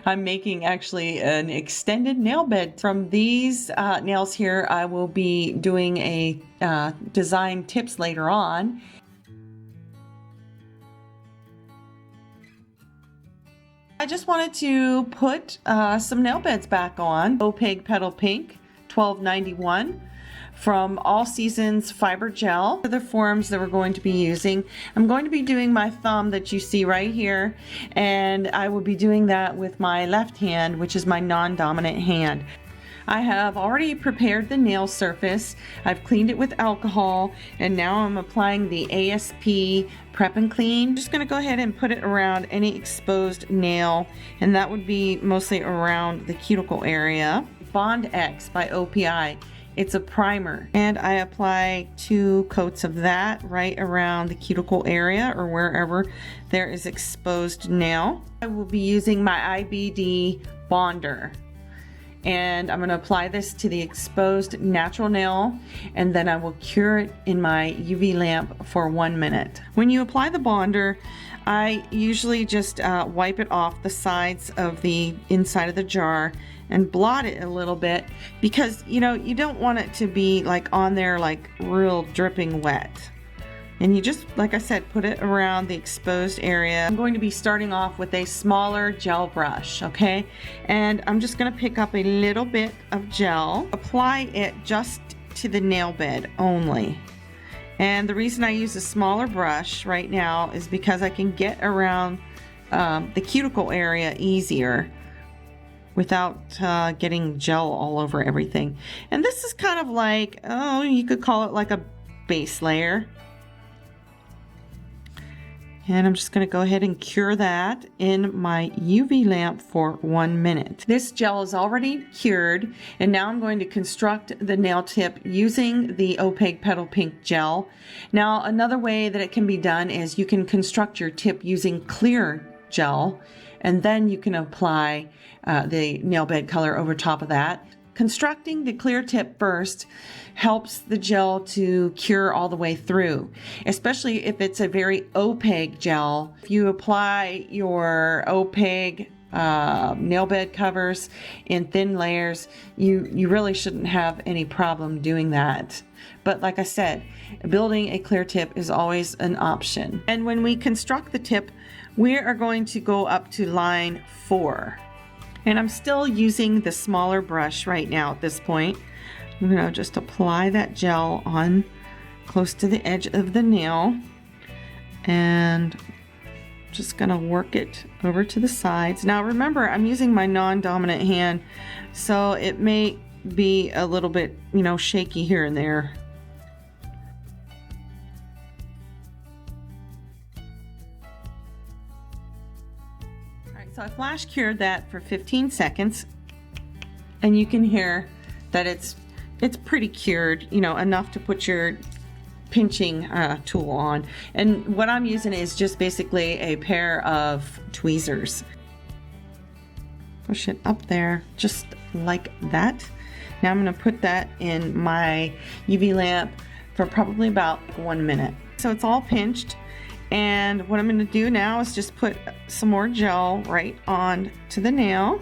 I'm making actually an extended nail bed. From these nails here, I will be doing a design tips later on. I just wanted to put some nail beds back on. Opaque Petal Pink, $12.91 from All Seasons Fiber Gel. For the forms that we're going to be using, I'm going to be doing my thumb that you see right here, and I will be doing that with my left hand, which is my non-dominant hand. I have already prepared the nail surface. I've cleaned it with alcohol, and now I'm applying the ASP Prep and Clean. I'm just going to go ahead and put it around any exposed nail, and that would be mostly around the cuticle area. Bond Ex by OPI. It's a primer, and I apply 2 coats of that right around the cuticle area or wherever there is exposed nail. I will be using my IBD bonder, and I'm going to apply this to the exposed natural nail, and then I will cure it in my UV lamp for 1 minute. When you apply the bonder, I usually just wipe it off the sides of the inside of the jar and blot it a little bit, because you don't want it to be like on there like real dripping wet. And you just, like I said, put it around the exposed area. I'm going to be starting off with a smaller gel brush, okay? And I'm just gonna pick up a little bit of gel, apply it just to the nail bed only. And the reason I use a smaller brush right now is because I can get around the cuticle area easier without getting gel all over everything. And this is kind of like, oh, you could call it like a base layer. And I'm just going to go ahead and cure that in my UV lamp for 1 minute. This gel is already cured, and now I'm going to construct the nail tip using the Opaque Petal Pink gel. Now, another way that it can be done is you can construct your tip using clear gel, and then you can apply the nail bed color over top of that. Constructing the clear tip first helps the gel to cure all the way through, especially if it's a very opaque gel. If you apply your opaque nail bed covers in thin layers, you really shouldn't have any problem doing that. But like I said, building a clear tip is always an option. And when we construct the tip, we are going to go up to line 4. And I'm still using the smaller brush right now at this point. I'm going to just apply that gel on close to the edge of the nail, and just going to work it over to the sides. Now remember, I'm using my non-dominant hand, so it may be a little bit, shaky here and there. So I flash cured that for 15 seconds, and you can hear that it's pretty cured, enough to put your pinching tool on. And what I'm using is just basically a pair of tweezers. Push it up there just like that. Now I'm going to put that in my UV lamp for probably about 1 minute. So it's all pinched. And what I'm going to do now is just put some more gel right on to the nail,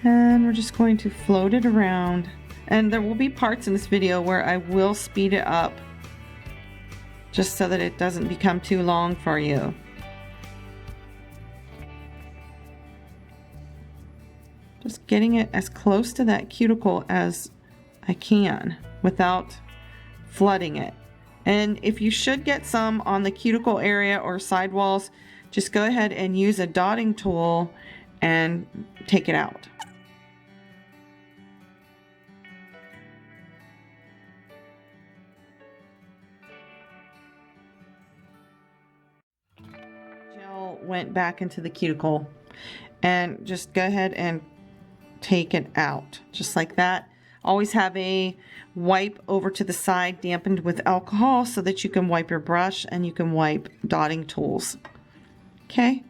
and we're just going to float it around. And there will be parts in this video where I will speed it up just so that it doesn't become too long for you. Just getting it as close to that cuticle as I can without flooding it. And if you should get some on the cuticle area or sidewalls, just go ahead and use a dotting tool and take it out. Gel went back into the cuticle, and just go ahead and take it out just like that. Always have a wipe over to the side dampened with alcohol so that you can wipe your brush and you can wipe dotting tools. Okay.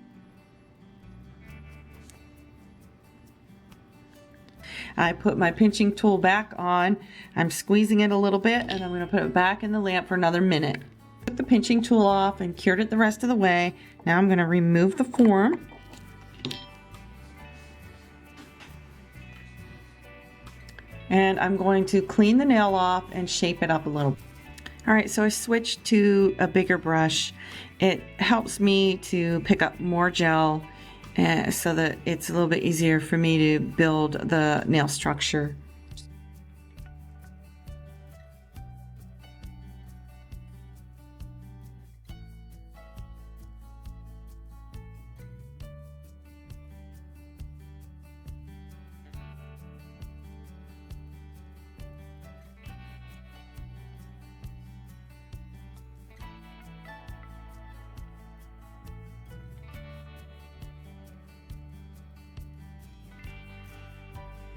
I put my pinching tool back on. I'm squeezing it a little bit, and I'm going to put it back in the lamp for another minute. Took the pinching tool off and cured it the rest of the way. Now I'm going to remove the form. And I'm going to clean the nail off and shape it up a little. All right, so I switched to a bigger brush. It helps me to pick up more gel so that it's a little bit easier for me to build the nail structure.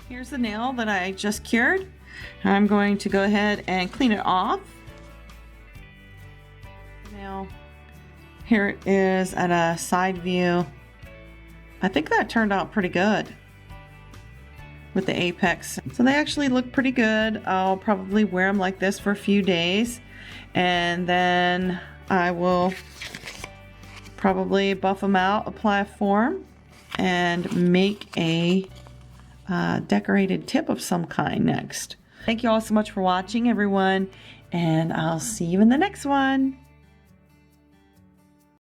Here's the nail that I just cured. I'm going to go ahead and clean it off. Now, here it is at a side view. I think that turned out pretty good with the apex. So they actually look pretty good. I'll probably wear them like this for a few days, and then I will probably buff them out, apply a form, and make a decorated tip of some kind next. Thank you all so much for watching, everyone, and I'll see you in the next one.